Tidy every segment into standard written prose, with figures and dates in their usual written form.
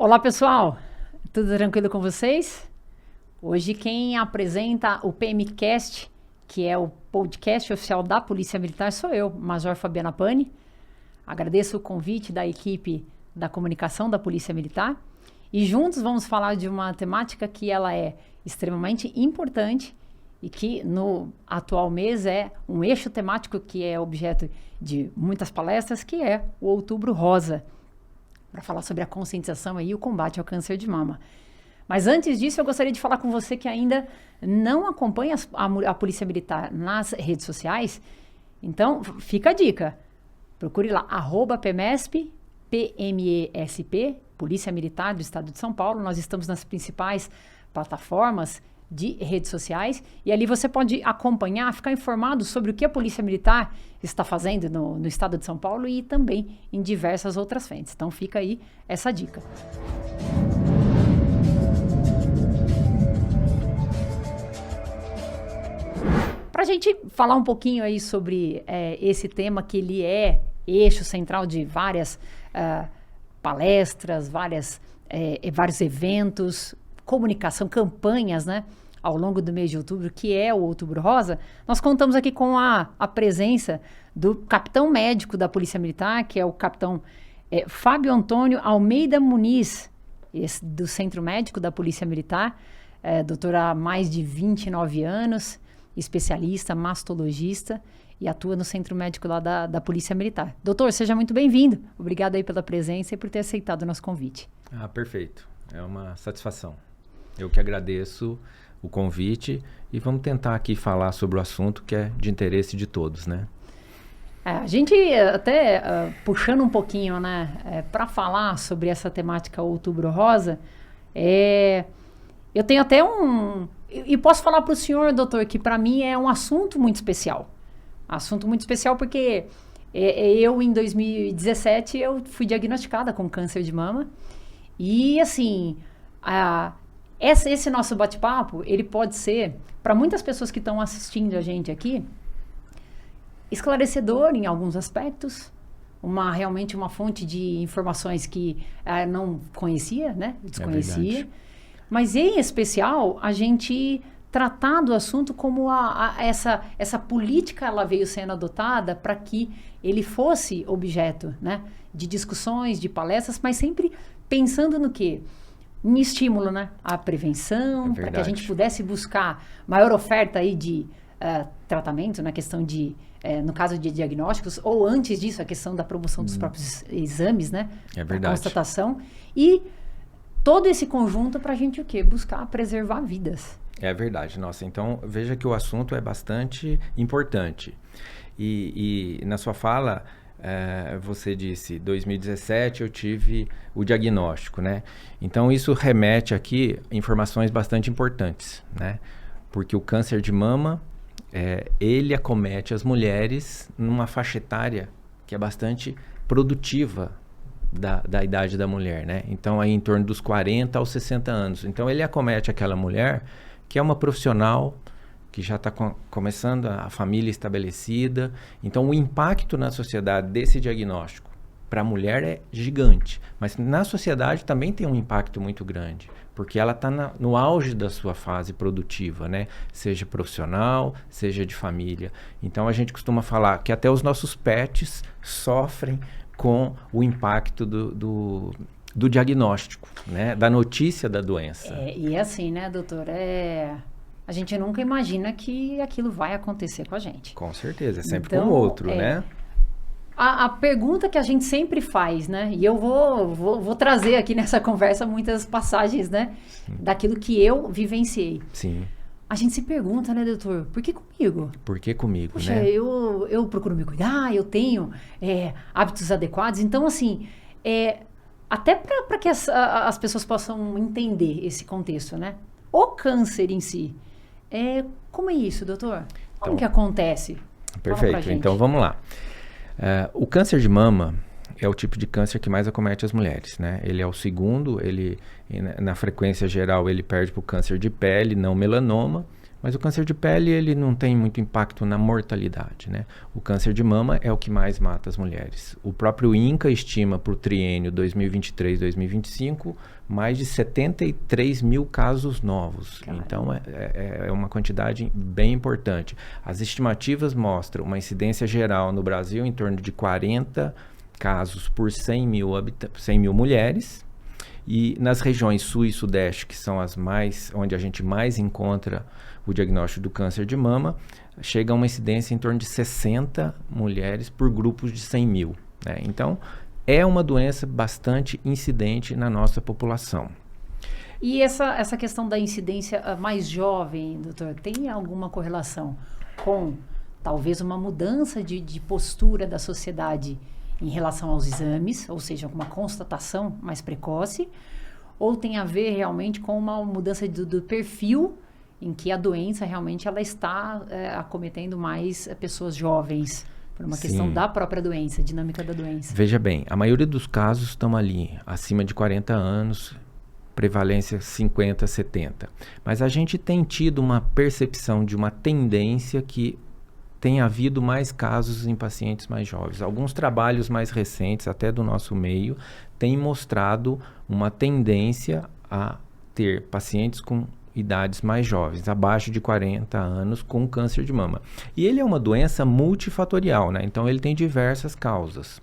Olá, pessoal. Tudo tranquilo com vocês? Hoje quem apresenta o PMcast, que é o podcast oficial da Polícia Militar, sou eu, Major Fabiana Pani. Agradeço o convite da equipe da comunicação da Polícia Militar. E juntos vamos falar de uma temática que ela é extremamente importante e que no atual mês é um eixo temático que é objeto de muitas palestras, que é o Outubro Rosa, para falar sobre a conscientização e o combate ao câncer de mama. Mas antes disso, eu gostaria de falar com você que ainda não acompanha a Polícia Militar nas redes sociais. Então, fica a dica. Procure lá, @PMESP, PMESP, Polícia Militar do Estado de São Paulo. Nós estamos nas principais plataformas de redes sociais e ali você pode acompanhar, ficar informado sobre o que a Polícia Militar está fazendo no Estado de São Paulo e também em diversas outras frentes. Então fica aí essa dica. Para a gente falar um pouquinho aí sobre esse tema, que ele é eixo central de várias palestras, vários eventos, comunicação, campanhas, né, ao longo do mês de outubro, que é o Outubro Rosa, nós contamos aqui com a presença do capitão médico da Polícia Militar, que é o capitão Fábio Antônio Almeida Muniz, do Centro Médico da Polícia Militar, doutor há mais de 29 anos, especialista, mastologista, e atua no Centro Médico lá da Polícia Militar. Doutor, seja muito bem-vindo. Obrigado aí pela presença e por ter aceitado o nosso convite. Perfeito. É uma satisfação. Eu que agradeço o convite e vamos tentar aqui falar sobre o assunto que é de interesse de todos, né? A gente até puxando um pouquinho, né, para falar sobre essa temática Outubro Rosa, eu tenho até e posso falar para o senhor, doutor, que para mim é um assunto muito especial. Assunto muito especial porque eu, em 2017, eu fui diagnosticada com câncer de mama. E, assim, esse nosso bate-papo, ele pode ser, para muitas pessoas que estão assistindo a gente aqui, esclarecedor em alguns aspectos, realmente uma fonte de informações que não conhecia, né? Desconhecia. Mas, em especial, a gente tratar do assunto como essa política ela veio sendo adotada para que ele fosse objeto, né, de discussões, de palestras, mas sempre pensando no quê? Em estímulo, né? A prevenção, para que a gente pudesse buscar maior oferta aí de tratamento, na questão de, no caso de diagnósticos, ou antes disso, a questão da promoção dos próprios exames, né? É verdade. A constatação. E todo esse conjunto para a gente o quê? Buscar preservar vidas. É verdade, nossa. Então, veja que o assunto é bastante importante. E na sua fala, você disse, 2017 eu tive o diagnóstico, né? Então, isso remete aqui a informações bastante importantes, né? Porque o câncer de mama, ele acomete as mulheres numa faixa etária que é bastante produtiva da idade da mulher, né? Então, aí em torno dos 40 aos 60 anos. Então, ele acomete aquela mulher que é uma profissional que já está começando a família estabelecida. Então, o impacto na sociedade desse diagnóstico para a mulher é gigante. Mas na sociedade também tem um impacto muito grande, porque ela está no auge da sua fase produtiva, né? Seja profissional, seja de família. Então, a gente costuma falar que até os nossos pets sofrem com o impacto do diagnóstico, né? Da notícia da doença. E assim, né, doutor? A gente nunca imagina que aquilo vai acontecer com a gente. Com certeza, é sempre com o outro, né? A pergunta que a gente sempre faz, né? E eu vou trazer aqui nessa conversa muitas passagens, né? Daquilo que eu vivenciei. Sim. A gente se pergunta, né, doutor? Por que comigo? Por que comigo, Poxa, né? Eu procuro me cuidar, eu tenho hábitos adequados. Então, assim, até para que as pessoas possam entender esse contexto, né? O câncer em si, como é isso, doutor? Como Então, que acontece? Perfeito, então vamos lá. O câncer de mama é o tipo de câncer que mais acomete as mulheres, né? Ele é o segundo, na frequência geral ele perde para o câncer de pele, não melanoma, Mas o câncer de pele, ele não tem muito impacto na mortalidade, né? O câncer de mama é o que mais mata as mulheres. O próprio INCA estima para o triênio 2023-2025 mais de 73 mil casos novos. Caramba. Então, é uma quantidade bem importante. As estimativas mostram uma incidência geral no Brasil em torno de 40 casos por 100 mil mulheres. E nas regiões sul e sudeste, que são as mais, onde a gente mais encontra o diagnóstico do câncer de mama, chega a uma incidência em torno de 60 mulheres por grupos de 100 mil. Né? Então, é uma doença bastante incidente na nossa população. E essa questão da incidência mais jovem, doutor, tem alguma correlação com talvez uma mudança de postura da sociedade em relação aos exames, ou seja, com uma constatação mais precoce, ou tem a ver realmente com uma mudança do perfil em que a doença realmente ela está acometendo mais pessoas jovens, por uma questão da própria doença, dinâmica da doença? Veja bem, a maioria dos casos estão ali, acima de 40 anos, prevalência 50, 70. Mas a gente tem tido uma percepção de uma tendência que tem havido mais casos em pacientes mais jovens. Alguns trabalhos mais recentes, até do nosso meio, têm mostrado uma tendência a ter pacientes com idades mais jovens, abaixo de 40 anos, com câncer de mama. E ele é uma doença multifatorial, né? Então ele tem diversas causas.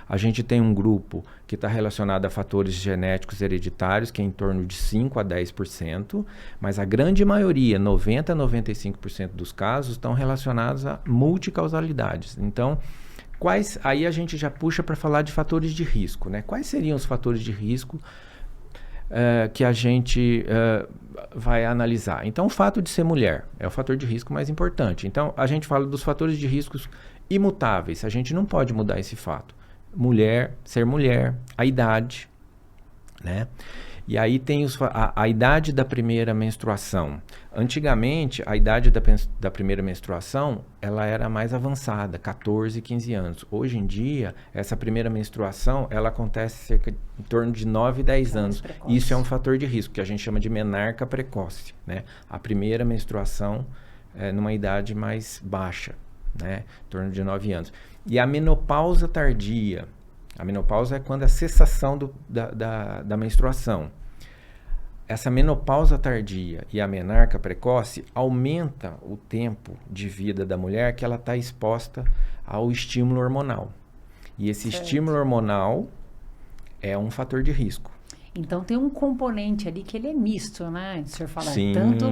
A gente tem um grupo que está relacionado a fatores genéticos hereditários, que é em torno de 5 a 10%, mas a grande maioria, 90 a 95% dos casos, estão relacionados a multicausalidades. Então, aí a gente já puxa para falar de fatores de risco, né? Quais seriam os fatores de risco que a gente vai analisar? Então, o fato de ser mulher é o fator de risco mais importante. Então, a gente fala dos fatores de riscos imutáveis. A gente não pode mudar esse fato. Ser mulher, a idade, né? E aí tem a idade da primeira menstruação. Antigamente, a idade da primeira menstruação, ela era mais avançada, 14, 15 anos. Hoje em dia, essa primeira menstruação, ela acontece em torno de 9, 10 anos. Precoce. Isso é um fator de risco, que a gente chama de menarca precoce, né? A primeira menstruação numa idade mais baixa, né? Em torno de 9 anos. E a menopausa tardia. A menopausa é quando a cessação da menstruação. Essa menopausa tardia e a menarca precoce aumenta o tempo de vida da mulher que ela está exposta ao estímulo hormonal. E esse estímulo hormonal é um fator de risco. Então tem um componente ali que ele é misto, né? O senhor fala Sim. tanto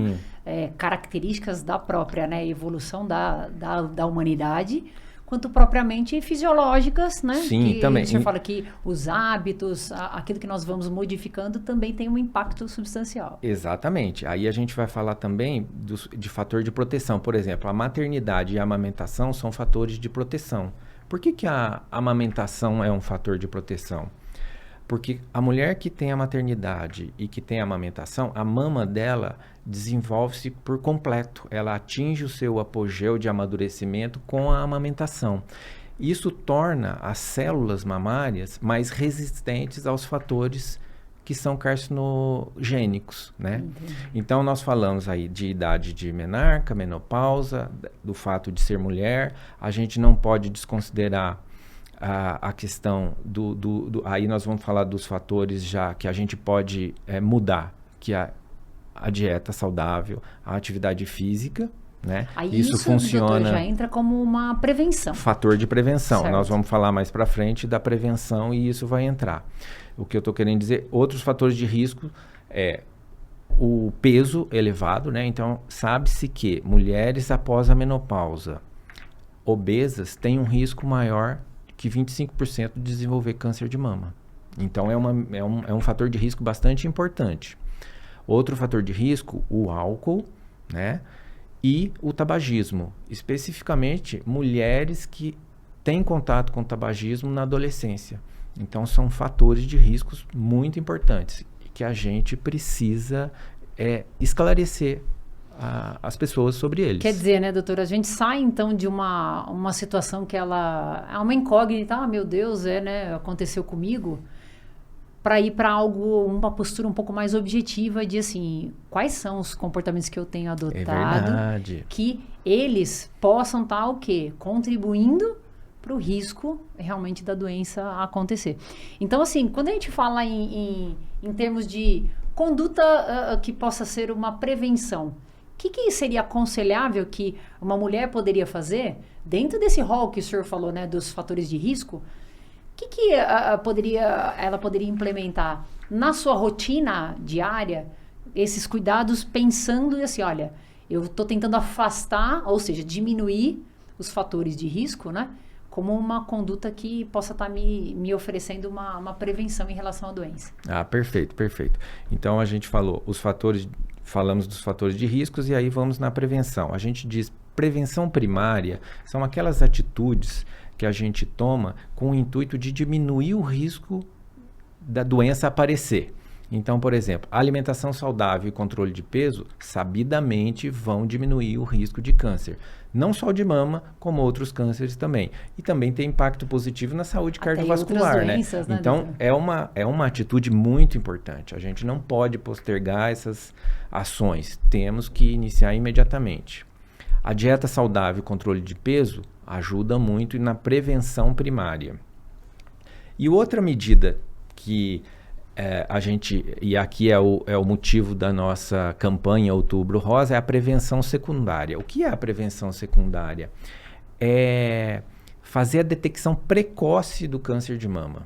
características da própria, né, evolução da humanidade, quanto propriamente fisiológicas, né? Sim, que também. O senhor fala que os hábitos, aquilo que nós vamos modificando também tem um impacto substancial. Exatamente. Aí a gente vai falar também de fator de proteção. Por exemplo, a maternidade e a amamentação são fatores de proteção. Por que a amamentação é um fator de proteção? Porque a mulher que tem a maternidade e que tem a amamentação, a mama dela desenvolve-se por completo. Ela atinge o seu apogeu de amadurecimento com a amamentação. Isso torna as células mamárias mais resistentes aos fatores que são carcinogênicos, né? Entendi. Então, nós falamos aí de idade de menarca, menopausa, do fato de ser mulher. A gente não pode desconsiderar a questão aí nós vamos falar dos fatores já que a gente pode mudar, que é a dieta saudável, a atividade física, né? Aí isso funciona, doutor, já entra como uma prevenção. fator de prevenção. Certo. Nós vamos falar mais para frente da prevenção e isso vai entrar. O que eu estou querendo dizer, outros fatores de risco é o peso elevado, né? Então, sabe-se que mulheres após a menopausa obesas têm um risco maior que 25% de desenvolver câncer de mama. Então, é um fator de risco bastante importante. Outro fator de risco, o álcool, né? E o tabagismo. Especificamente, mulheres que têm contato com o tabagismo na adolescência. Então, são fatores de riscos muito importantes que a gente precisa esclarecer as pessoas sobre eles. Quer dizer, né, doutora, a gente sai então de uma situação que ela é uma incógnita, meu Deus, né, aconteceu comigo, para ir para uma postura um pouco mais objetiva de assim, quais são os comportamentos que eu tenho adotado que eles possam estar o quê? Contribuindo para o risco realmente da doença acontecer. Então, assim, quando a gente fala em termos de conduta que possa ser uma prevenção, o que seria aconselhável que uma mulher poderia fazer dentro desse rol que o senhor falou, né, dos fatores de risco? O que ela poderia implementar na sua rotina diária, esses cuidados, pensando assim, olha, eu estou tentando afastar, ou seja, diminuir os fatores de risco, né? Como uma conduta que possa estar me oferecendo uma prevenção em relação à doença. Perfeito. Então, a gente falamos dos fatores de riscos e aí vamos na prevenção. A gente diz prevenção primária são aquelas atitudes que a gente toma com o intuito de diminuir o risco da doença aparecer. Então, por exemplo, alimentação saudável e controle de peso sabidamente vão diminuir o risco de câncer. Não só de mama, como outros cânceres também. E também tem impacto positivo na saúde cardiovascular, doenças, né? Então, é uma atitude muito importante. A gente não pode postergar essas ações. Temos que iniciar imediatamente. A dieta saudável e controle de peso ajuda muito na prevenção primária. E outra medida que e aqui é o motivo da nossa campanha Outubro Rosa, é a prevenção secundária. O que é a prevenção secundária? É fazer a detecção precoce do câncer de mama.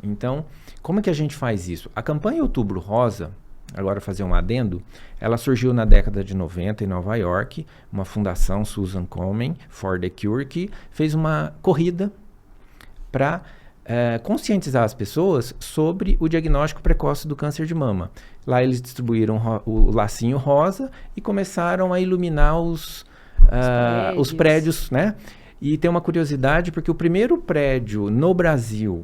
Então, como é que a gente faz isso? A campanha Outubro Rosa, agora fazer um adendo, ela surgiu na década de 90 em Nova York, uma fundação Susan Komen for the Cure, que fez uma corrida para conscientizar as pessoas sobre o diagnóstico precoce do câncer de mama. Lá eles distribuíram o lacinho rosa e começaram a iluminar os prédios, né? E tem uma curiosidade, porque o primeiro prédio no Brasil,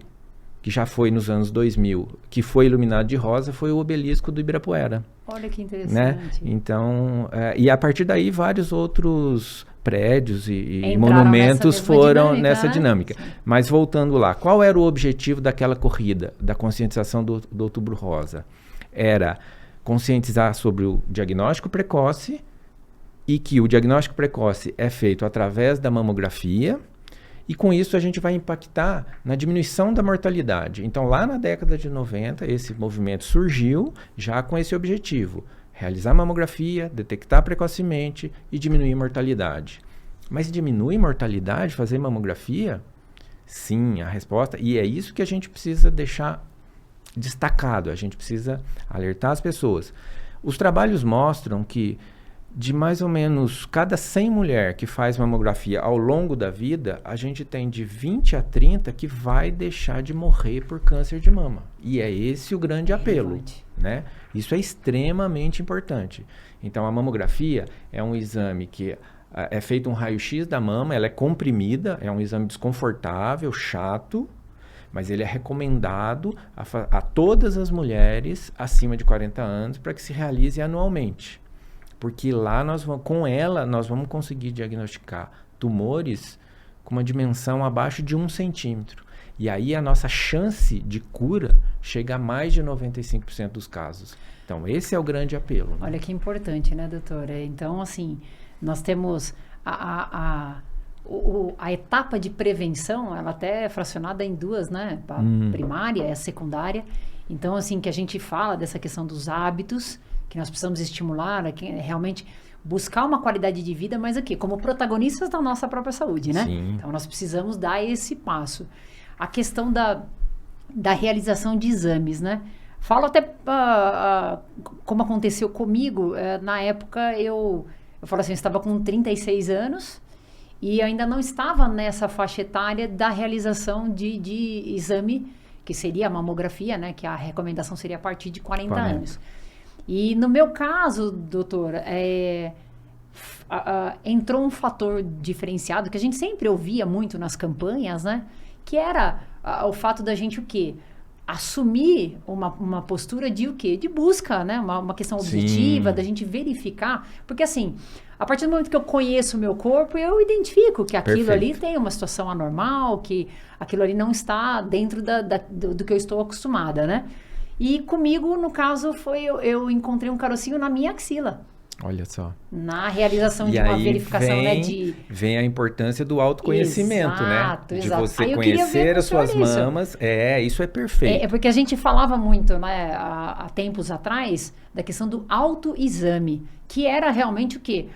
que já foi nos anos 2000, que foi iluminado de rosa, foi o obelisco do Ibirapuera. Olha que interessante. Né? Então, e a partir daí vários outros prédios e monumentos foram nessa dinâmica. Mas voltando lá, qual era o objetivo daquela corrida, da conscientização do Outubro Rosa? Era conscientizar sobre o diagnóstico precoce e que o diagnóstico precoce é feito através da mamografia. E com isso a gente vai impactar na diminuição da mortalidade. Então, lá na década de 90, esse movimento surgiu já com esse objetivo. Realizar mamografia, detectar precocemente e diminuir mortalidade. Mas diminui mortalidade fazer mamografia? Sim, a resposta. E é isso que a gente precisa deixar destacado. A gente precisa alertar as pessoas. Os trabalhos mostram que de mais ou menos cada 100 mulheres que faz mamografia ao longo da vida, a gente tem de 20 a 30 que vai deixar de morrer por câncer de mama. E é esse o grande apelo, né? Isso é extremamente importante. Então, a mamografia é um exame que é feito um raio-x da mama, ela é comprimida, é um exame desconfortável, chato, mas ele é recomendado a todas as mulheres acima de 40 anos para que se realize anualmente. Porque lá com ela nós vamos conseguir diagnosticar tumores com uma dimensão abaixo de 1 centímetro. E aí a nossa chance de cura chega a mais de 95% dos casos. Então esse é o grande apelo. Né? Olha que importante, né, doutora? Então, assim, nós temos a etapa de prevenção, ela até é fracionada em duas, né? A primária e a secundária. Então, assim, que a gente fala dessa questão dos hábitos, que nós precisamos estimular, realmente buscar uma qualidade de vida, mas aqui, como protagonistas da nossa própria saúde, né? Sim. Então, nós precisamos dar esse passo. A questão da realização de exames, né? Falo até como aconteceu comigo, na época eu falo assim, eu estava com 36 anos e ainda não estava nessa faixa etária da realização de exame, que seria a mamografia, né? Que a recomendação seria a partir de 40 anos. E no meu caso, doutor, entrou um fator diferenciado que a gente sempre ouvia muito nas campanhas, né? Que era o fato da gente o quê? Assumir uma postura de o quê? De busca, né? Uma questão objetiva, da gente verificar. Porque assim, a partir do momento que eu conheço o meu corpo, eu identifico que aquilo ali tem uma situação anormal, que aquilo ali não está dentro do que eu estou acostumada, né? E comigo, no caso, eu encontrei um carocinho na minha axila. Olha só. Na realização E de uma aí verificação, né, de... vem a importância do autoconhecimento, Exato, né? De exato. você Aí eu queria ver conhecer com as o senhor suas isso. mamas. Isso é perfeito. É porque a gente falava muito, né, há tempos atrás, da questão do autoexame, que era realmente o quê?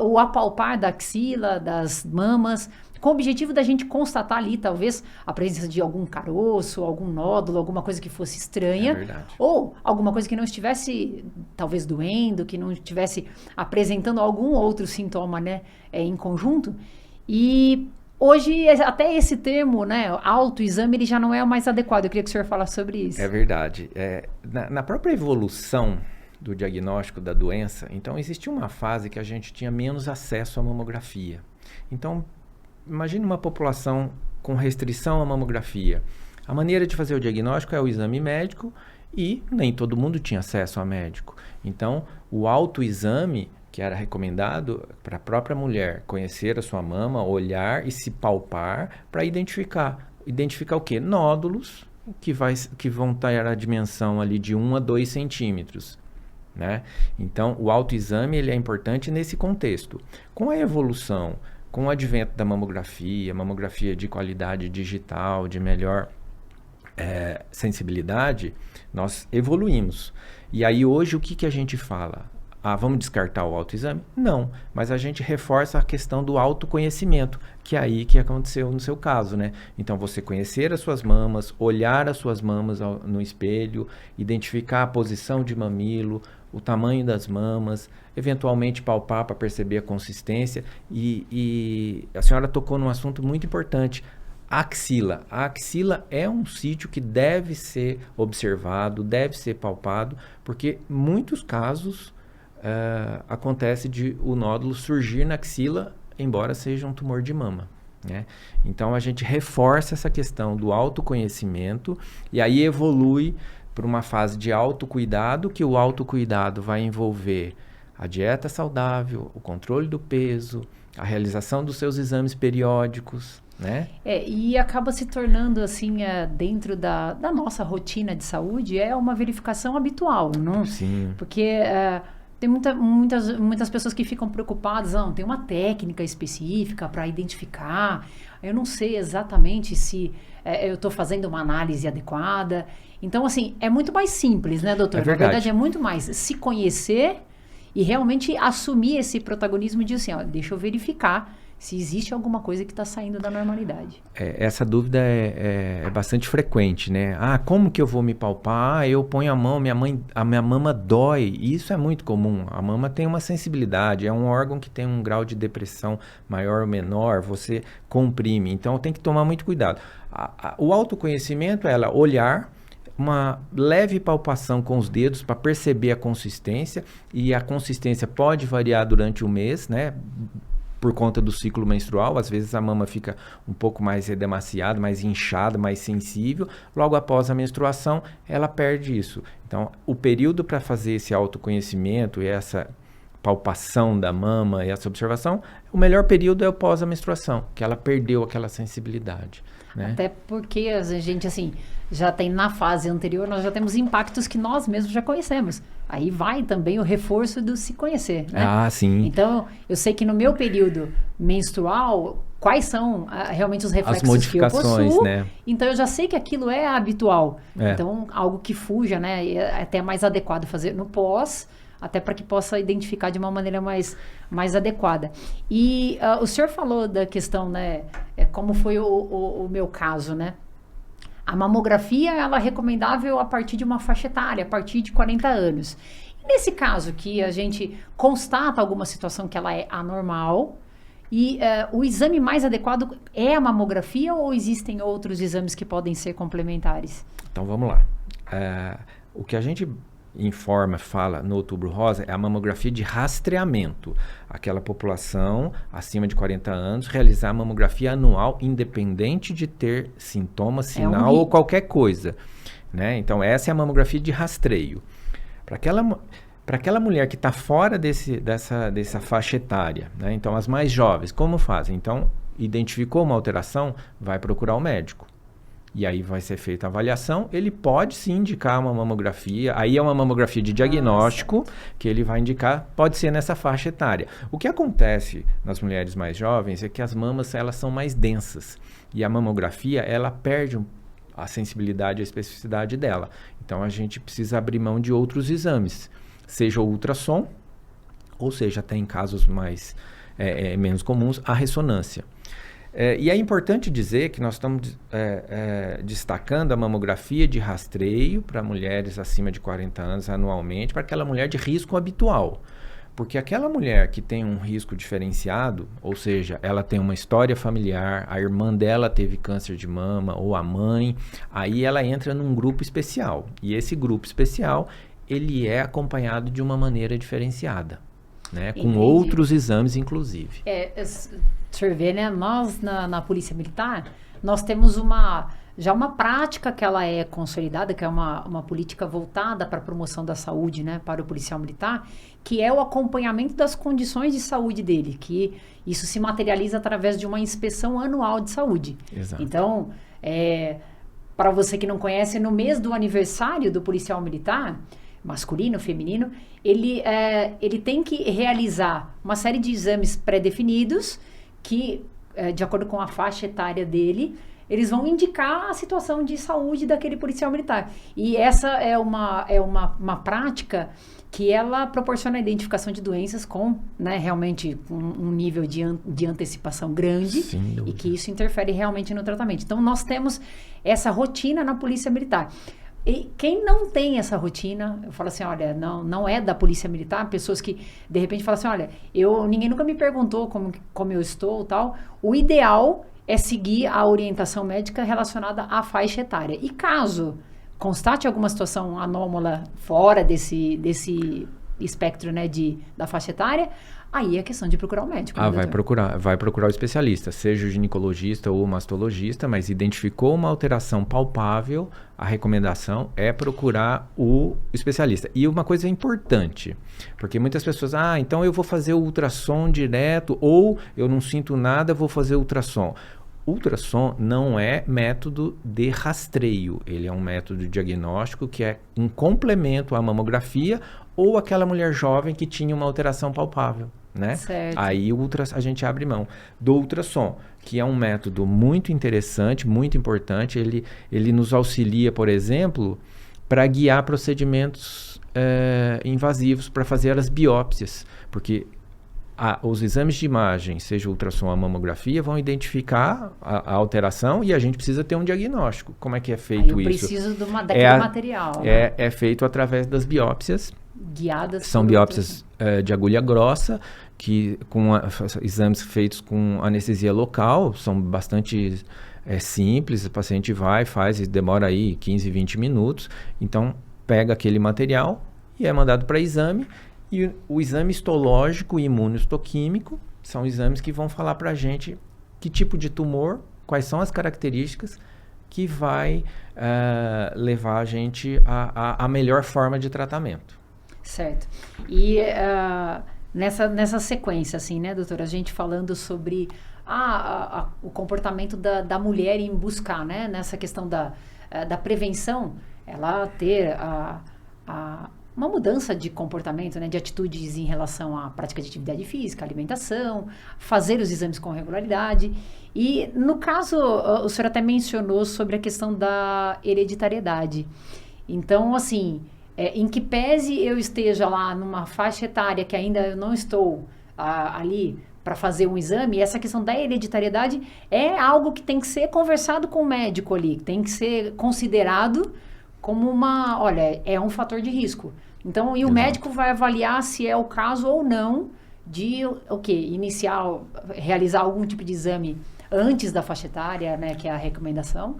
O apalpar da axila, das mamas, com o objetivo da gente constatar ali, talvez, a presença de algum caroço, algum nódulo, alguma coisa que fosse estranha. É verdade. Ou alguma coisa que não estivesse, talvez, doendo, que não estivesse apresentando algum outro sintoma, né, em conjunto. E hoje, até esse termo, né, autoexame, ele já não é o mais adequado. Eu queria que o senhor falasse sobre isso. É verdade. Na própria evolução do diagnóstico da doença, então existia uma fase que a gente tinha menos acesso à mamografia. Então, imagine uma população com restrição à mamografia. A maneira de fazer o diagnóstico é o exame médico e nem todo mundo tinha acesso a médico. Então, o autoexame, que era recomendado para a própria mulher conhecer a sua mama, olhar e se palpar para identificar. Identificar o quê? Nódulos que vão ter a dimensão ali de 1 a 2 centímetros. Né? Então, o autoexame ele é importante nesse contexto. Com a evolução, com o advento da mamografia de qualidade digital, de melhor sensibilidade, nós evoluímos. E aí hoje o que a gente fala? Vamos descartar o autoexame? Não, mas a gente reforça a questão do autoconhecimento, que é aí que aconteceu no seu caso, né? Então, você conhecer as suas mamas, olhar as suas mamas no espelho, identificar a posição de mamilo, o tamanho das mamas, eventualmente palpar para perceber a consistência. E a senhora tocou num assunto muito importante, a axila. A axila é um sítio que deve ser observado, deve ser palpado, porque muitos casos acontece de o nódulo surgir na axila, embora seja um tumor de mama. Né? Então, a gente reforça essa questão do autoconhecimento e aí evolui para uma fase de autocuidado, que o autocuidado vai envolver a dieta saudável, o controle do peso, a realização dos seus exames periódicos, né? E acaba se tornando, assim, dentro da nossa rotina de saúde, é uma verificação habitual, não? Sim. Porque tem muitas pessoas que ficam preocupadas, tem uma técnica específica para identificar, eu não sei exatamente se eu estou fazendo uma análise adequada. Então, assim, é muito mais simples, né, doutor? É verdade. Na verdade, é muito mais se conhecer e realmente assumir esse protagonismo de assim, deixa eu verificar se existe alguma coisa que está saindo da normalidade. Essa dúvida é bastante frequente, né? Como que eu vou me palpar? Eu ponho a mão, a minha mama dói. Isso é muito comum. A mama tem uma sensibilidade, é um órgão que tem um grau de depressão maior ou menor, você comprime. Então, tem que tomar muito cuidado. O autoconhecimento é olhar, uma leve palpação com os dedos para perceber a consistência, e a consistência pode variar durante o mês, né? Por conta do ciclo menstrual, às vezes a mama fica um pouco mais edemaciada, mais inchada, mais sensível. Logo após a menstruação, ela perde isso. Então, o período para fazer esse autoconhecimento e essa palpação da mama e essa observação, o melhor período é o pós a menstruação, que ela perdeu aquela sensibilidade. Né? Até porque a gente, assim, já tem na fase anterior, nós já temos impactos que nós mesmos já conhecemos. Aí vai também o reforço do se conhecer, né? Sim. Então, eu sei que no meu período menstrual, quais são realmente os reflexos que eu possuo. Né? Então, eu já sei que aquilo é habitual. É. Então, algo que fuja, né? É até mais adequado fazer no pós, até para que possa identificar de uma maneira mais adequada. E o senhor falou da questão, né? Como foi o meu caso, né? A mamografia, ela é recomendável a partir de uma faixa etária, a partir de 40 anos. E nesse caso que a gente constata alguma situação que ela é anormal, e o exame mais adequado é a mamografia ou existem outros exames que podem ser complementares? Então, vamos lá. O que a gente fala no Outubro Rosa é a mamografia de rastreamento. Aquela população acima de 40 anos realizar a mamografia anual independente de ter sintoma, sinal ou qualquer coisa. Né? Então, essa é a mamografia de rastreio. Para aquela mulher que está fora dessa faixa etária, né? Então, as mais jovens, como fazem? Então, identificou uma alteração, vai procurar o médico. E aí vai ser feita a avaliação. Ele pode sim indicar uma mamografia. Aí é uma mamografia de diagnóstico que ele vai indicar. Pode ser nessa faixa etária. O que acontece nas mulheres mais jovens é que as mamas elas são mais densas. E a mamografia ela perde a sensibilidade e a especificidade dela. Então a gente precisa abrir mão de outros exames. Seja o ultrassom, ou seja, até em casos mais menos comuns, a ressonância. E é importante dizer que nós estamos destacando a mamografia de rastreio para mulheres acima de 40 anos anualmente, para aquela mulher de risco habitual. Porque aquela mulher que tem um risco diferenciado, ou seja, ela tem uma história familiar, a irmã dela teve câncer de mama ou a mãe, aí ela entra num grupo especial. E esse grupo especial, ele é acompanhado de uma maneira diferenciada, né? Com outros exames, inclusive. O senhor vê, né? Nós, na Polícia Militar, nós temos já uma prática que ela é consolidada, que é uma política voltada para a promoção da saúde, né? Para o policial militar, que é o acompanhamento das condições de saúde dele, que isso se materializa através de uma inspeção anual de saúde. Exato. Então, para você que não conhece, no mês do aniversário do policial militar, masculino, feminino, ele tem que realizar uma série de exames pré-definidos que, de acordo com a faixa etária dele, eles vão indicar a situação de saúde daquele policial militar. E essa é uma prática que ela proporciona a identificação de doenças com, né, realmente um nível de antecipação grande e que isso interfere realmente no tratamento. Então, nós temos essa rotina na Polícia Militar. E quem não tem essa rotina, eu falo assim, olha, não é da Polícia Militar, pessoas que de repente falam assim, olha, ninguém nunca me perguntou como eu estou e tal. O ideal é seguir a orientação médica relacionada à faixa etária. E caso constate alguma situação anômala fora desse espectro, né, da faixa etária, aí é questão de procurar o médico. Vai procurar o especialista, seja o ginecologista ou o mastologista, mas identificou uma alteração palpável, a recomendação é procurar o especialista. E uma coisa importante, porque muitas pessoas, então eu vou fazer o ultrassom direto, ou eu não sinto nada, vou fazer ultrassom. Ultrassom não é método de rastreio, ele é um método diagnóstico que é um complemento à mamografia ou aquela mulher jovem que tinha uma alteração palpável, né? Certo. Aí a gente abre mão do ultrassom, que é um método muito interessante, muito importante. Ele nos auxilia, por exemplo, para guiar procedimentos invasivos, para fazer as biópsias, porque os exames de imagem, seja o ultrassom ou a mamografia, vão identificar a alteração e a gente precisa ter um diagnóstico. Como é que é feito isso? Eu preciso daquele material. Né? É feito através das biópsias. Guiadas. São biópsias de agulha grossa, que com exames feitos com anestesia local, são bastante simples, o paciente vai, faz e demora aí 15, 20 minutos. Então, pega aquele material e é mandado para exame. E o exame histológico e imunohistoquímico são exames que vão falar para a gente que tipo de tumor, quais são as características que vai levar a gente a melhor forma de tratamento. Certo. E nessa sequência, assim, né, doutora, a gente falando sobre o comportamento da mulher em buscar, né, nessa questão da prevenção, ela ter uma mudança de comportamento, né, de atitudes em relação à prática de atividade física, alimentação, fazer os exames com regularidade. E, no caso, o senhor até mencionou sobre a questão da hereditariedade. Então, assim, em que pese eu esteja lá numa faixa etária que ainda eu não estou ali para fazer um exame, essa questão da hereditariedade é algo que tem que ser conversado com o médico ali, tem que ser considerado como olha, é um fator de risco. Então, o médico vai avaliar se é o caso ou não de, realizar algum tipo de exame antes da faixa etária, né, que é a recomendação,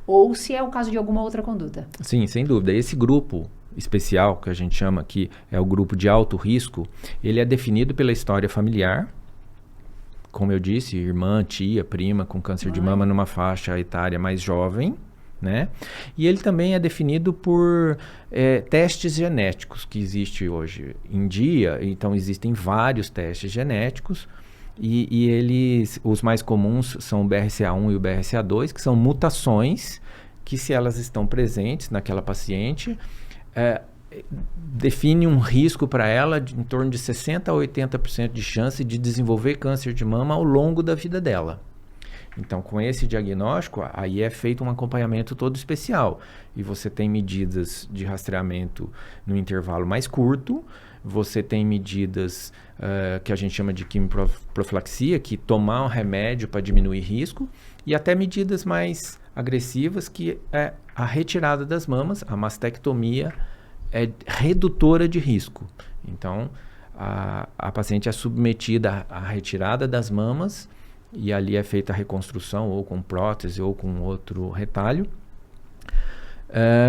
ou se é o caso de alguma outra conduta. Sim, sem dúvida. Esse grupo especial, que a gente chama aqui, é o grupo de alto risco, ele é definido pela história familiar, como eu disse, irmã, tia, prima com câncer de mama numa faixa etária mais jovem, né? E ele também é definido por testes genéticos que existe hoje em dia. Então, existem vários testes genéticos e eles, os mais comuns são o BRCA1 e o BRCA2, que são mutações que se elas estão presentes naquela paciente, define um risco para ela em torno de 60% a 80% de chance de desenvolver câncer de mama ao longo da vida dela. Então, com esse diagnóstico, aí é feito um acompanhamento todo especial. E você tem medidas de rastreamento no intervalo mais curto, você tem medidas que a gente chama de quimioprofilaxia, que tomar um remédio para diminuir risco, e até medidas mais agressivas, que é a retirada das mamas, a mastectomia, é redutora de risco. Então, a paciente é submetida à retirada das mamas e ali é feita a reconstrução ou com prótese ou com outro retalho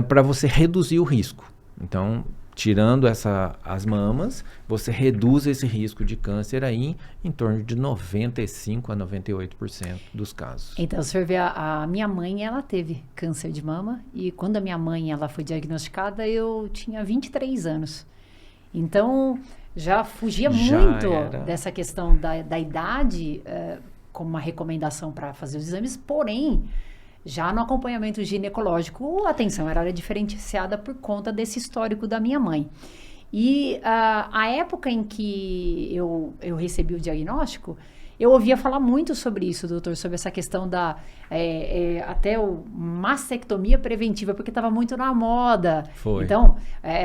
para você reduzir o risco. Então, tirando as mamas, você reduz esse risco de câncer aí em torno de 95% a 98% dos casos. Então, o senhor vê, a minha mãe, ela teve câncer de mama, e quando a minha mãe ela foi diagnosticada, eu tinha 23 anos. Então, já fugia muito dessa questão da idade como uma recomendação para fazer os exames, porém, já no acompanhamento ginecológico, a atenção era diferenciada por conta desse histórico da minha mãe. E a época em que eu recebi o diagnóstico, eu ouvia falar muito sobre isso, doutor, sobre essa questão da até mastectomia preventiva, porque estava muito na moda. Foi. Então,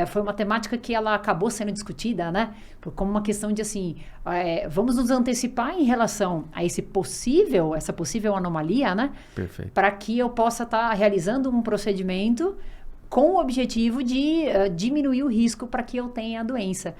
foi uma temática que ela acabou sendo discutida, né? Como uma questão de assim, vamos nos antecipar em relação a essa possível anomalia, né? Perfeito. Para que eu possa estar realizando um procedimento com o objetivo de diminuir o risco para que eu tenha a doença.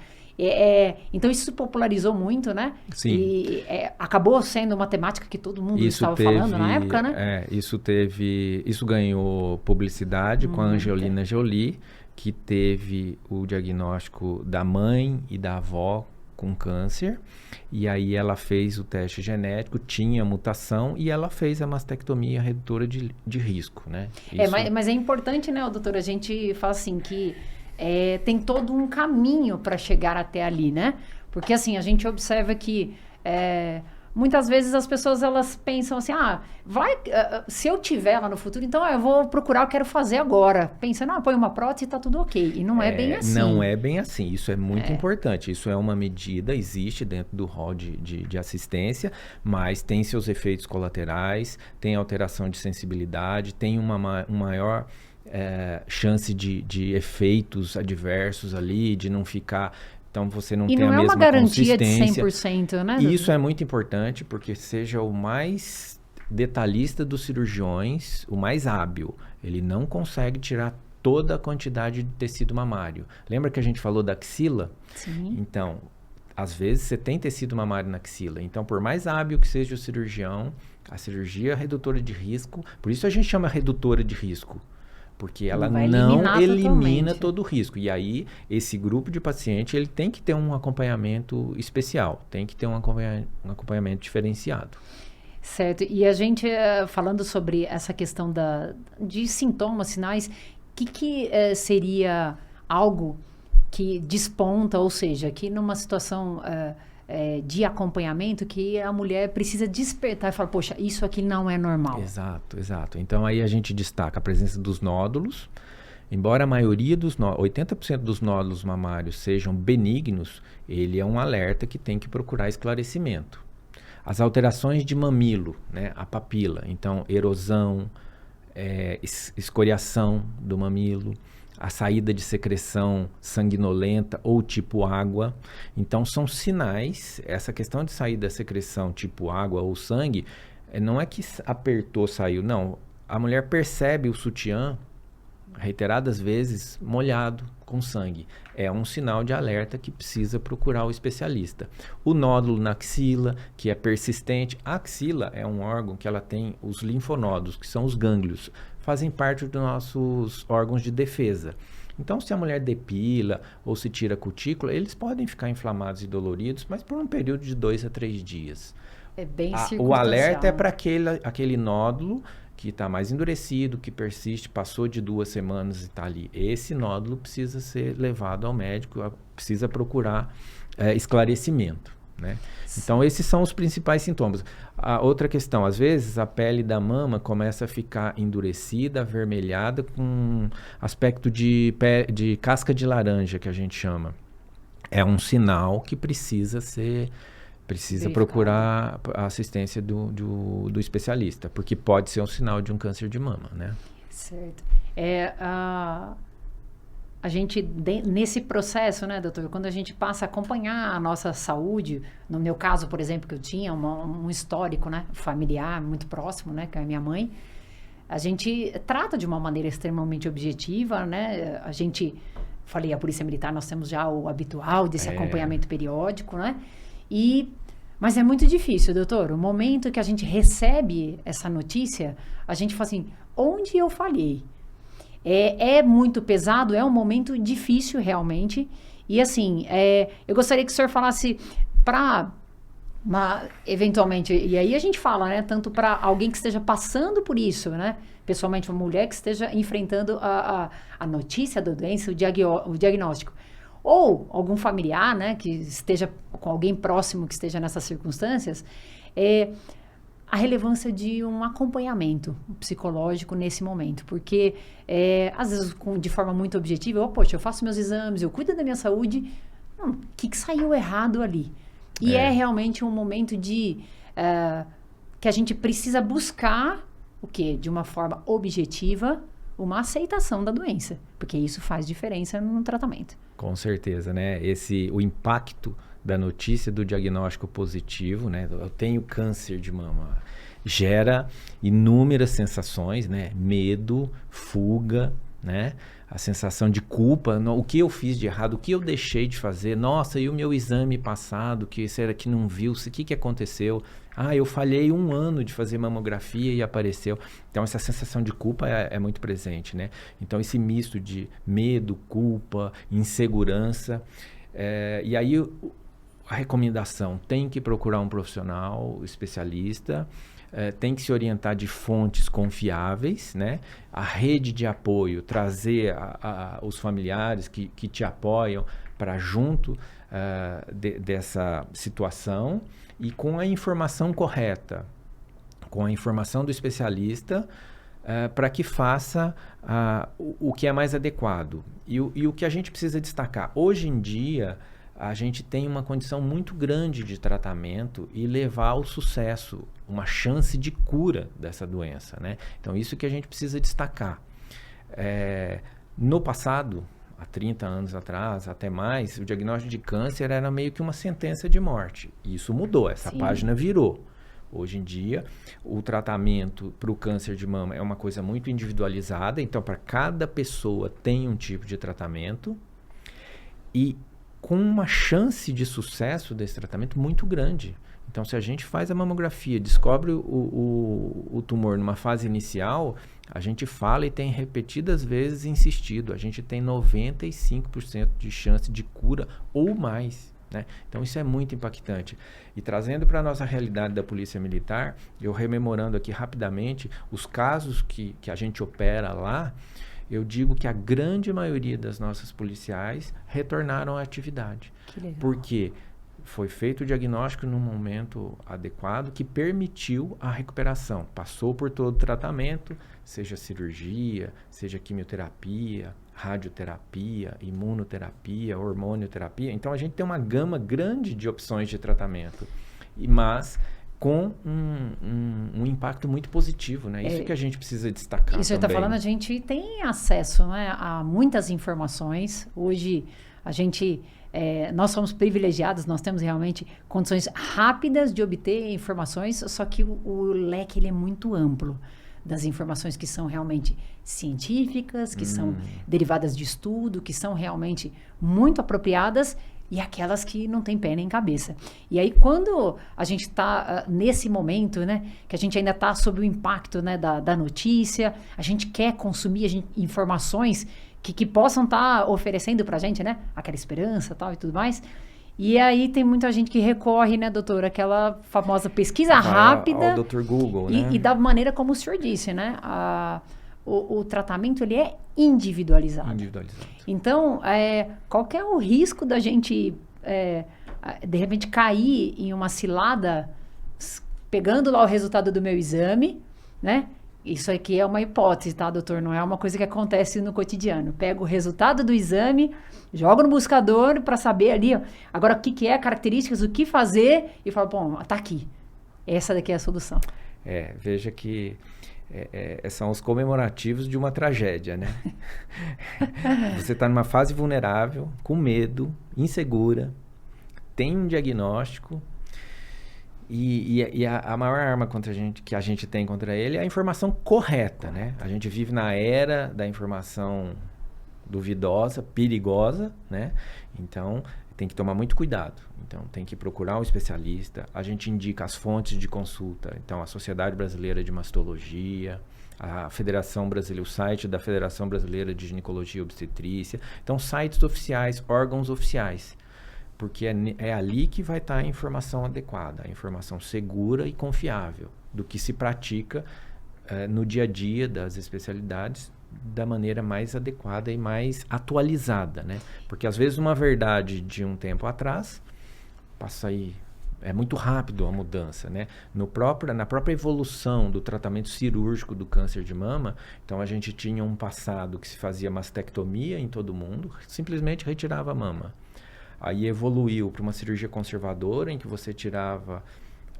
Então, isso se popularizou muito, né? Sim. E acabou sendo uma temática que todo mundo estava falando na época, né? Isso ganhou publicidade com a Angelina Jolie, que teve o diagnóstico da mãe e da avó com câncer, e aí ela fez o teste genético, tinha mutação, e ela fez a mastectomia redutora de risco, né? Mas é importante, né, doutor, a gente fala assim que tem todo um caminho para chegar até ali, né? Porque assim, a gente observa que muitas vezes as pessoas elas pensam assim, se eu tiver lá no futuro, então eu vou procurar, eu quero fazer agora. Pensando, põe uma prótese e tá tudo ok. E não é bem assim. Não é bem assim, isso é muito importante. Isso é uma medida, existe dentro do rol de assistência, mas tem seus efeitos colaterais, tem alteração de sensibilidade, tem um maior chance de efeitos adversos ali, de não ficar... Então, você não tem a mesma consistência. E não é uma garantia de 100%, né? Isso é muito importante, porque seja o mais detalhista dos cirurgiões, o mais hábil, ele não consegue tirar toda a quantidade de tecido mamário. Lembra que a gente falou da axila? Sim. Então, às vezes você tem tecido mamário na axila. Então, por mais hábil que seja o cirurgião, a cirurgia redutora de risco, por isso a gente chama redutora de risco. Porque ela não elimina todo o risco. E aí, esse grupo de paciente, ele tem que ter um acompanhamento especial. Tem que ter um acompanhamento diferenciado. Certo. E a gente, falando sobre essa questão de sintomas, sinais, que seria algo que desponta, ou seja, que numa situação de acompanhamento, que a mulher precisa despertar e falar, poxa, isso aqui não é normal. Exato. Então, aí a gente destaca a presença dos nódulos. Embora a maioria 80% dos nódulos mamários sejam benignos, ele é um alerta que tem que procurar esclarecimento. As alterações de mamilo, né, a papila, então erosão, escoriação do mamilo, a saída de secreção sanguinolenta ou tipo água. Então, são sinais. Essa questão de sair da secreção tipo água ou sangue, não é que apertou, saiu. Não, a mulher percebe o sutiã reiteradas vezes molhado com sangue. É um sinal de alerta que precisa procurar o especialista. O nódulo na axila, que é persistente. A axila é um órgão que ela tem os linfonodos, que são os gânglios, fazem parte dos nossos órgãos de defesa. Então, se a mulher depila ou se tira a cutícula, eles podem ficar inflamados e doloridos, mas por um período de 2 a 3 dias. É bem circunstancial. O alerta é para aquele nódulo que está mais endurecido, que persiste, passou de 2 semanas e está ali. Esse nódulo precisa ser levado ao médico, precisa procurar esclarecimento, né? Então, esses são os principais sintomas. A outra questão, às vezes, a pele da mama começa a ficar endurecida, avermelhada, com aspecto de casca de laranja, que a gente chama. É um sinal que precisa procurar a assistência do especialista, porque pode ser um sinal de um câncer de mama, né? Certo. A gente, nesse processo, né, doutor, quando a gente passa a acompanhar a nossa saúde, no meu caso, por exemplo, que eu tinha um histórico, né, familiar muito próximo, né, que é a minha mãe, a gente trata de uma maneira extremamente objetiva, né, falei, a Polícia Militar, nós temos já o habitual desse acompanhamento periódico, né, mas é muito difícil, doutor, o momento que a gente recebe essa notícia, a gente fala assim, onde eu falhei? É muito pesado, é um momento difícil realmente. E assim, eu gostaria que o senhor falasse eventualmente, e aí a gente fala, né, tanto para alguém que esteja passando por isso, né, pessoalmente uma mulher que esteja enfrentando a notícia da doença, o diagnóstico, ou algum familiar, né, que esteja com alguém próximo que esteja nessas circunstâncias, a relevância de um acompanhamento psicológico nesse momento, porque às vezes de forma muito objetiva, poxa, eu faço meus exames, eu cuido da minha saúde, o que saiu errado ali? E é realmente um momento que a gente precisa buscar o quê? De uma forma objetiva, uma aceitação da doença, porque isso faz diferença no tratamento. Com certeza, né? O impacto da notícia do diagnóstico positivo, né? Eu tenho câncer de mama. Gera inúmeras sensações, né? Medo, fuga, né? A sensação de culpa, o que eu fiz de errado, o que eu deixei de fazer, nossa, e o meu exame passado, que será que não viu, o que aconteceu? Eu falhei 1 ano de fazer mamografia e apareceu. Então, essa sensação de culpa é muito presente, né? Então, esse misto de medo, culpa, insegurança, e aí a recomendação, tem que procurar um profissional especialista, tem que se orientar de fontes confiáveis, né? A rede de apoio, trazer os familiares que te apoiam para junto dessa situação e com a informação correta, com a informação do especialista, para que faça o que é mais adequado. E o que a gente precisa destacar, hoje em dia, a gente tem uma condição muito grande de tratamento e levar ao sucesso, uma chance de cura dessa doença, né? Então, isso que a gente precisa destacar. No passado, há 30 anos atrás, até mais, o diagnóstico de câncer era meio que uma sentença de morte. E isso mudou, essa página virou. Hoje em dia, o tratamento para o câncer de mama é uma coisa muito individualizada, então, para cada pessoa tem um tipo de tratamento e com uma chance de sucesso desse tratamento muito grande. Então, se a gente faz a mamografia, descobre o tumor numa fase inicial, a gente fala e tem repetidas vezes insistido, a gente tem 95% de chance de cura ou mais, né? Então, isso é muito impactante. E trazendo para a nossa realidade da Polícia Militar, eu rememorando aqui rapidamente os casos que a gente opera lá, eu digo que a grande maioria das nossas policiais retornaram à atividade. Que legal. Porque foi feito o diagnóstico num momento adequado que permitiu a recuperação. Passou por todo o tratamento, seja cirurgia, seja quimioterapia, radioterapia, imunoterapia, hormonioterapia. Então, a gente tem uma gama grande de opções de tratamento, mas com um impacto muito positivo, né? Isso que a gente precisa destacar. Isso você está falando, a gente tem acesso, né, a muitas informações. Hoje, nós somos privilegiados, nós temos realmente condições rápidas de obter informações, só que o leque ele é muito amplo das informações que são realmente científicas, que são derivadas de estudo, que são realmente muito apropriadas e aquelas que não tem pé nem cabeça. E aí, quando a gente está nesse momento, né, que a gente ainda está sob o impacto, né, da notícia, a gente quer consumir informações que possam estar oferecendo para a gente, né, aquela esperança tal, e tudo mais. E aí tem muita gente que recorre, né, doutor, aquela famosa pesquisa rápida. Ao Dr. Google, né? E da maneira como o senhor disse, né, o tratamento ele é individualizado. Individualizado. Então, qual que é o risco da gente de repente, cair em uma cilada, pegando lá o resultado do meu exame, né? Isso aqui é uma hipótese, tá, doutor? Não é uma coisa que acontece no cotidiano. Pego o resultado do exame, jogo no buscador para saber ali, ó, agora o que é, características, o que fazer, e falo, bom, tá aqui. Essa daqui é a solução. Veja que são os comemorativos de uma tragédia, né? Você está numa fase vulnerável, com medo, insegura, tem um diagnóstico, e a maior arma que a gente tem contra ele é a informação correta, né? A gente vive na era da informação duvidosa, perigosa, né? Então, tem que tomar muito cuidado. Então, tem que procurar um especialista. A gente indica as fontes de consulta. Então, a Sociedade Brasileira de Mastologia, a Federação Brasileira, o site da Federação Brasileira de Ginecologia e Obstetrícia. Então, sites oficiais, órgãos oficiais. Porque é ali que vai estar a informação adequada, a informação segura e confiável do que se pratica no dia a dia das especialidades da maneira mais adequada e mais atualizada, né? Porque às vezes uma verdade de um tempo atrás passa aí, é muito rápido a mudança, né? Na própria evolução do tratamento cirúrgico do câncer de mama, então a gente tinha um passado que se fazia mastectomia em todo mundo, simplesmente retirava a mama. Aí evoluiu para uma cirurgia conservadora, em que você tirava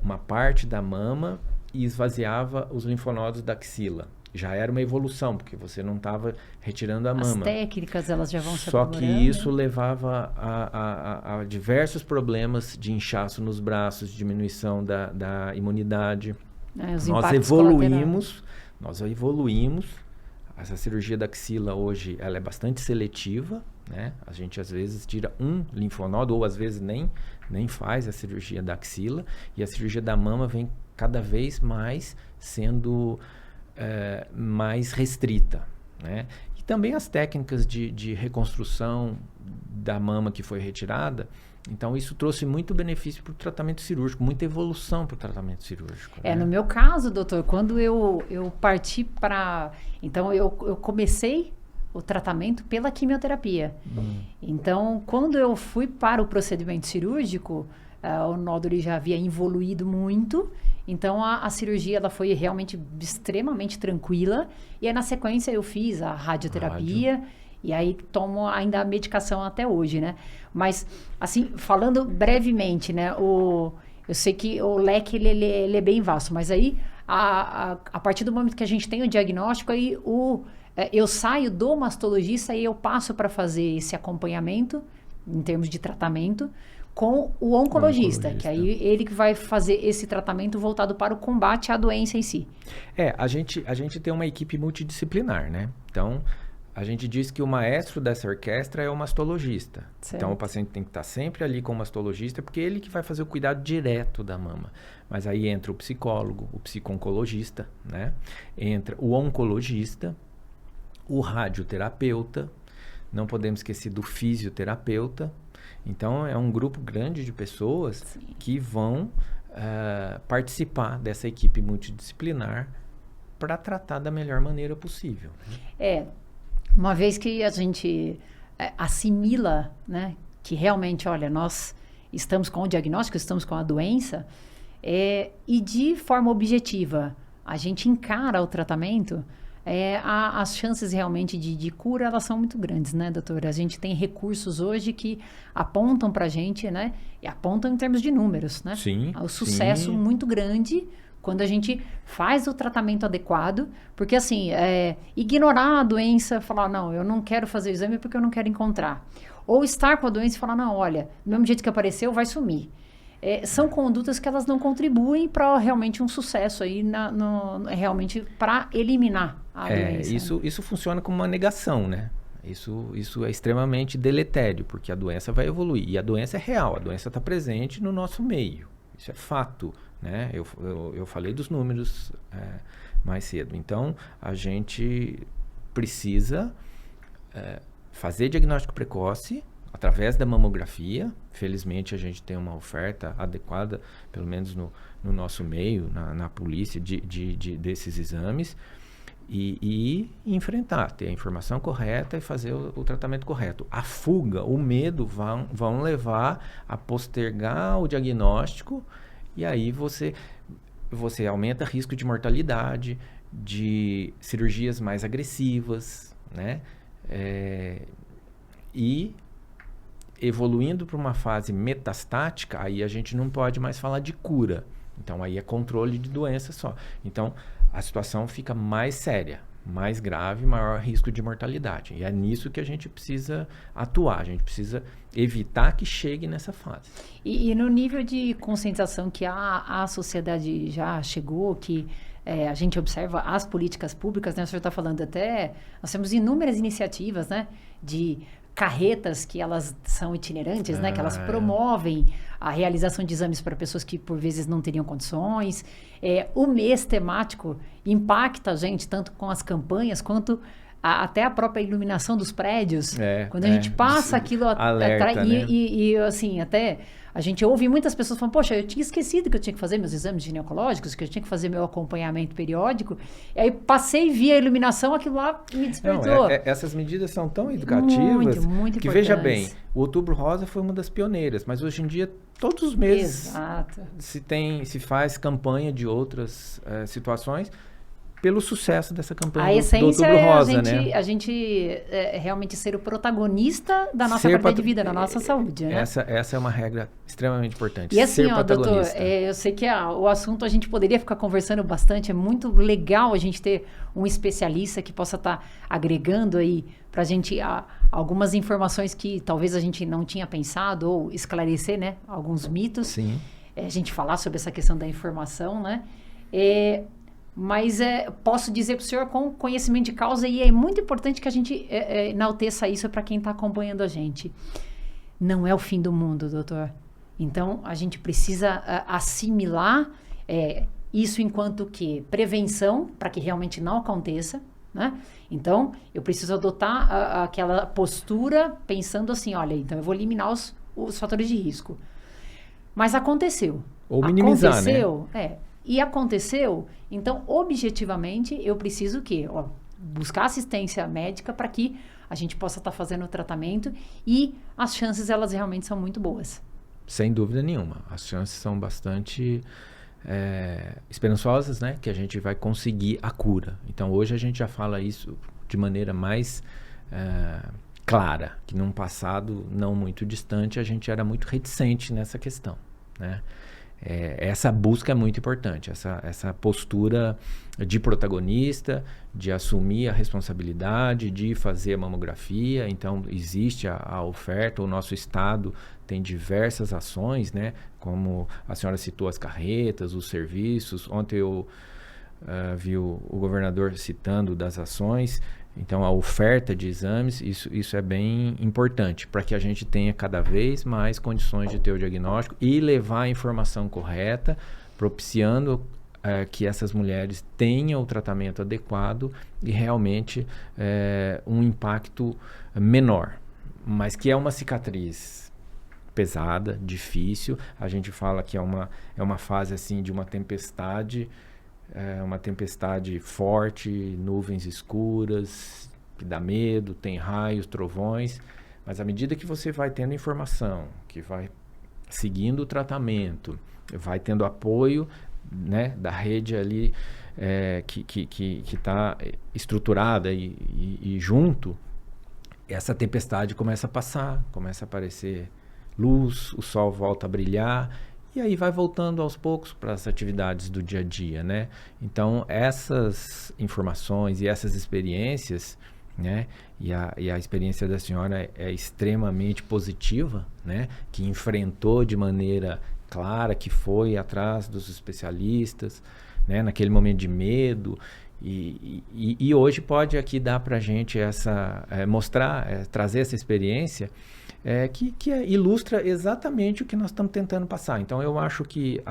uma parte da mama e esvaziava os linfonodos da axila. Já era uma evolução, porque você não estava retirando a mama. As técnicas, elas já vão se Só aprimorando. que isso levava a diversos problemas de inchaço nos braços, diminuição da imunidade. Nós evoluímos. Essa cirurgia da axila hoje, ela é bastante seletiva, né? A gente às vezes tira um linfonodo, ou às vezes nem faz a cirurgia da axila, e a cirurgia da mama vem cada vez mais sendo mais restrita, né? E também as técnicas de reconstrução da mama que foi retirada. Então, isso trouxe muito benefício para o tratamento cirúrgico, muita evolução para o tratamento cirúrgico. Né? No meu caso, doutor, quando eu parti para... Então, eu comecei o tratamento pela quimioterapia. Então, quando eu fui para o procedimento cirúrgico, o nódulo já havia evoluído muito. Então, a cirurgia ela foi realmente extremamente tranquila. E aí, na sequência, eu fiz a radioterapia. E aí tomo ainda a medicação até hoje, né? Mas, assim, falando brevemente, né? Eu sei que o leque, ele é bem vasto. Mas aí, a partir do momento que a gente tem o diagnóstico, aí eu saio do mastologista e eu passo para fazer esse acompanhamento, em termos de tratamento, com o oncologista. Que aí ele que vai fazer esse tratamento voltado para o combate à doença em si. A gente tem uma equipe multidisciplinar, né? Então... A gente diz que o maestro dessa orquestra é o mastologista. Certo. Então, o paciente tem que estar sempre ali com o mastologista, porque é ele que vai fazer o cuidado direto da mama. Mas aí entra o psicólogo, o psico-oncologista, né? Entra o oncologista, o radioterapeuta, não podemos esquecer do fisioterapeuta. Então, é um grupo grande de pessoas Sim. que vão participar dessa equipe multidisciplinar para tratar da melhor maneira possível. Uma vez que a gente assimila, né, que realmente, olha, nós estamos com o diagnóstico, estamos com a doença, e de forma objetiva a gente encara o tratamento, as chances realmente de cura, elas são muito grandes, né, doutora? A gente tem recursos hoje que apontam para a gente, né, e apontam em termos de números, né? Sim, o sucesso muito grande quando a gente faz o tratamento adequado, porque assim, ignorar a doença, falar, não, eu não quero fazer o exame porque eu não quero encontrar. Ou estar com a doença e falar, não, olha, do mesmo jeito que apareceu, vai sumir. São condutas que elas não contribuem para realmente um sucesso aí, realmente para eliminar a doença. Isso funciona como uma negação, né? Isso é extremamente deletério, porque a doença vai evoluir. E a doença é real, a doença está presente no nosso meio. Isso é fato. Né? Eu falei dos números mais cedo. Então, a gente precisa fazer diagnóstico precoce através da mamografia. Felizmente, a gente tem uma oferta adequada, pelo menos no nosso meio, na polícia, desses exames. e enfrentar, ter a informação correta e fazer o tratamento correto. A fuga, o medo vão levar a postergar o diagnóstico e aí você aumenta o risco de mortalidade, de cirurgias mais agressivas, né? E evoluindo para uma fase metastática, aí a gente não pode mais falar de cura. Então, aí é controle de doença só. Então, a situação fica mais séria, mais grave, maior risco de mortalidade. E é nisso que a gente precisa atuar, a gente precisa evitar que chegue nessa fase. E no nível de conscientização que a sociedade já chegou, que a gente observa as políticas públicas, né? O senhor está falando até... Nós temos inúmeras iniciativas, né? De carretas que elas são itinerantes, né? Que elas promovem a realização de exames para pessoas que por vezes não teriam condições. O mês temático impacta a gente tanto com as campanhas quanto até a própria iluminação dos prédios. Quando a gente passa aquilo alerta, né? E assim, até a gente ouve muitas pessoas falando, poxa, eu tinha esquecido que eu tinha que fazer meus exames ginecológicos, que eu tinha que fazer meu acompanhamento periódico. E aí passei e vi a iluminação, aquilo lá me despertou. Essas medidas são tão educativas muito que, veja bem, o Outubro Rosa foi uma das pioneiras, mas hoje em dia, todos os meses se faz campanha de outras situações pelo sucesso dessa campanha do Outubro Rosa, né? A gente realmente ser o protagonista da nossa qualidade de vida, da nossa saúde, né? Essa é uma regra extremamente importante. E assim, ser doutor, eu sei que o assunto a gente poderia ficar conversando bastante, é muito legal a gente ter um especialista que possa estar agregando aí pra gente algumas informações que talvez a gente não tinha pensado ou esclarecer, né? Alguns mitos. Sim. A gente falar sobre essa questão da informação, né? Mas posso dizer para o senhor com conhecimento de causa, e é muito importante que a gente enalteça isso para quem está acompanhando a gente. Não é o fim do mundo, doutor. Então, a gente precisa assimilar isso enquanto que prevenção, para que realmente não aconteça, né? Então, eu preciso adotar aquela postura pensando assim, olha, então eu vou eliminar os fatores de risco. Mas aconteceu. Ou minimizar, aconteceu, né? E aconteceu, então, objetivamente, eu preciso o quê? Buscar assistência médica para que a gente possa estar fazendo o tratamento e as chances, elas realmente são muito boas. Sem dúvida nenhuma. As chances são bastante esperançosas, né? Que a gente vai conseguir a cura. Então, hoje a gente já fala isso de maneira mais clara, que num passado não muito distante a gente era muito reticente nessa questão, né? Essa busca é muito importante, essa postura de protagonista, de assumir a responsabilidade, de fazer a mamografia. Então, existe a oferta, o nosso estado tem diversas ações, né? Como a senhora citou, as carretas, os serviços. Ontem eu vi o governador citando das ações. Então, a oferta de exames, isso é bem importante para que a gente tenha cada vez mais condições de ter o diagnóstico e levar a informação correta, propiciando que essas mulheres tenham o tratamento adequado e realmente um impacto menor. Mas que é uma cicatriz pesada, difícil. A gente fala que é uma fase assim de uma tempestade forte, nuvens escuras, que dá medo, tem raios, trovões, mas à medida que você vai tendo informação, que vai seguindo o tratamento, vai tendo apoio, né, da rede ali que está estruturada e junto, essa tempestade começa a passar, começa a aparecer luz, o sol volta a brilhar, e aí vai voltando aos poucos para as atividades do dia a dia, né? Então, essas informações e essas experiências, né? E a experiência da senhora é extremamente positiva, né? Que enfrentou de maneira clara, que foi atrás dos especialistas, né? Naquele momento de medo. E hoje pode aqui dar para a gente mostrar, trazer essa experiência que ilustra exatamente o que nós estamos tentando passar. Então, eu acho que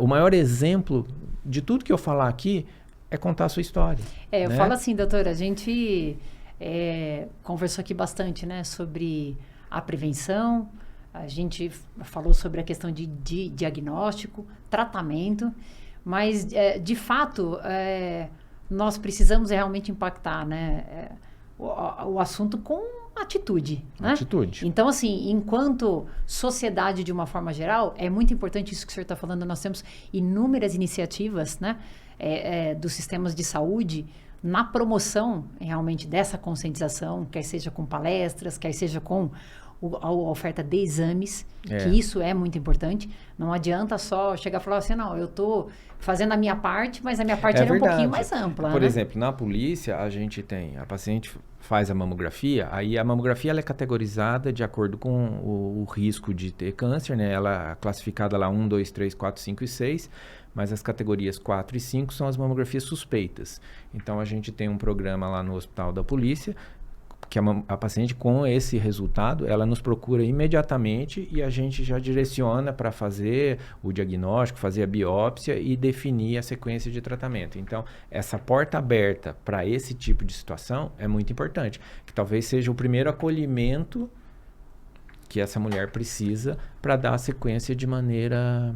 o maior exemplo de tudo que eu falar aqui é contar a sua história. Eu falo assim, doutora, a gente conversou aqui bastante, né, sobre a prevenção, a gente falou sobre a questão de diagnóstico, tratamento, mas, de fato, nós precisamos realmente impactar, né, o assunto com atitude, né? Atitude. Então, assim, enquanto sociedade de uma forma geral, é muito importante isso que o senhor está falando, nós temos inúmeras iniciativas, né, dos sistemas de saúde na promoção realmente dessa conscientização, quer seja com palestras, quer seja com a oferta de exames, que isso é muito importante. Não adianta só chegar e falar assim, não, eu estou fazendo a minha parte, mas a minha parte é um pouquinho mais ampla. Por né? exemplo, na polícia, a paciente faz a mamografia, aí a mamografia ela é categorizada de acordo com o risco de ter câncer, né? Ela é classificada lá 1, 2, 3, 4, 5 e 6, mas as categorias 4 e 5 são as mamografias suspeitas. Então, a gente tem um programa lá no Hospital da Polícia, que a paciente com esse resultado, ela nos procura imediatamente e a gente já direciona para fazer o diagnóstico, fazer a biópsia e definir a sequência de tratamento. Então, essa porta aberta para esse tipo de situação é muito importante, que talvez seja o primeiro acolhimento que essa mulher precisa para dar a sequência de maneira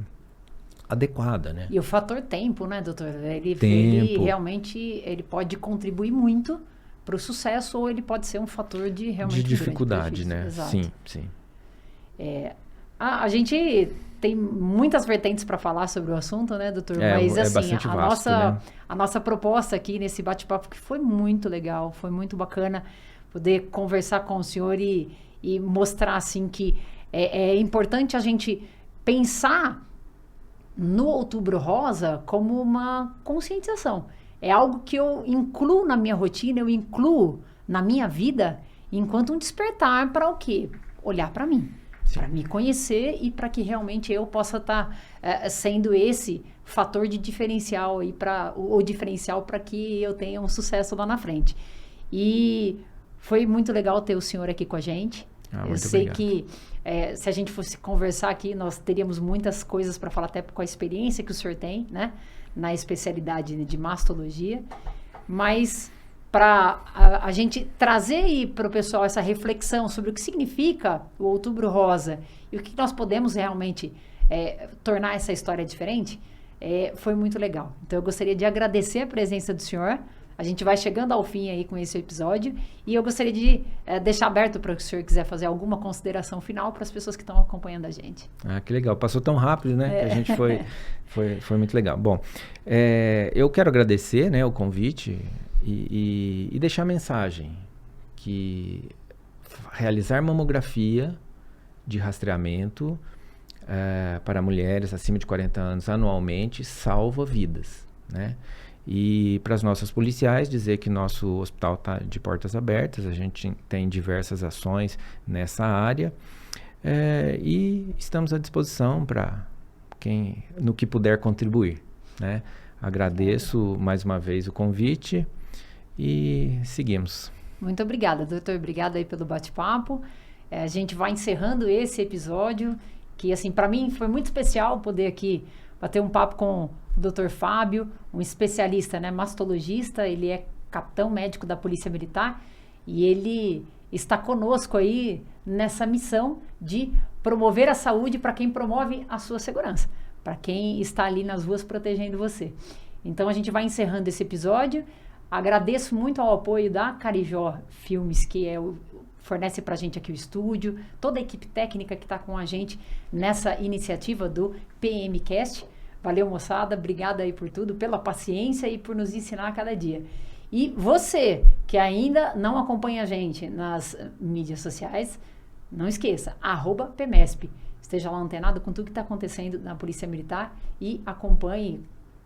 adequada, né? E o fator tempo, né, doutor? Ele realmente ele pode contribuir muito para o sucesso, ou ele pode ser um fator de realmente de dificuldade, né? Exato. Sim, sim. A gente tem muitas vertentes para falar sobre o assunto, né, doutor? Mas assim, bastante vasto, né? a nossa proposta aqui nesse bate-papo que foi muito legal, foi muito bacana poder conversar com o senhor e mostrar assim que é importante a gente pensar no Outubro Rosa como uma conscientização. É algo que eu incluo na minha rotina, eu incluo na minha vida enquanto um despertar para o quê? Olhar para mim, para me conhecer e para que realmente eu possa estar sendo esse fator de diferencial aí o diferencial para que eu tenha um sucesso lá na frente. E foi muito legal ter o senhor aqui com a gente. Eu sei que se a gente fosse conversar aqui, nós teríamos muitas coisas para falar, até com a experiência que o senhor tem, né? Na especialidade de mastologia, mas para a gente trazer para o pessoal essa reflexão sobre o que significa o Outubro Rosa e o que nós podemos realmente tornar essa história diferente, foi muito legal. Então, eu gostaria de agradecer a presença do senhor. A gente vai chegando ao fim aí com esse episódio e eu gostaria de deixar aberto para o senhor quiser fazer alguma consideração final para as pessoas que estão acompanhando a gente. Ah, que legal. Passou tão rápido, né? Que a gente foi muito legal. Bom, eu quero agradecer, né, o convite e deixar a mensagem que realizar mamografia de rastreamento para mulheres acima de 40 anos anualmente salva vidas, né? E para as nossas policiais, dizer que nosso hospital está de portas abertas, a gente tem diversas ações nessa área e estamos à disposição para no que puder contribuir, né? Agradeço mais uma vez o convite e seguimos. Muito obrigada, doutor. Obrigada aí pelo bate-papo. A gente vai encerrando esse episódio, que assim, para mim foi muito especial poder aqui bater um papo com o Dr. Fábio, um especialista, né, mastologista. Ele é capitão médico da Polícia Militar e ele está conosco aí nessa missão de promover a saúde para quem promove a sua segurança, para quem está ali nas ruas protegendo você. Então, a gente vai encerrando esse episódio. Agradeço muito ao apoio da Carijó Filmes, que fornece para a gente aqui o estúdio, toda a equipe técnica que está com a gente nessa iniciativa do PMcast. Valeu, moçada. Obrigada aí por tudo, pela paciência e por nos ensinar a cada dia. E você que ainda não acompanha a gente nas mídias sociais, não esqueça, @PMESP. Esteja lá antenado com tudo que está acontecendo na Polícia Militar e acompanhe,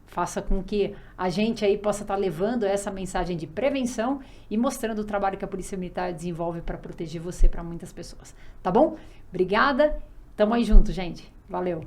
faça com que a gente aí possa estar levando essa mensagem de prevenção e mostrando o trabalho que a Polícia Militar desenvolve para proteger você para muitas pessoas. Tá bom? Obrigada. Tamo aí junto, gente. Valeu.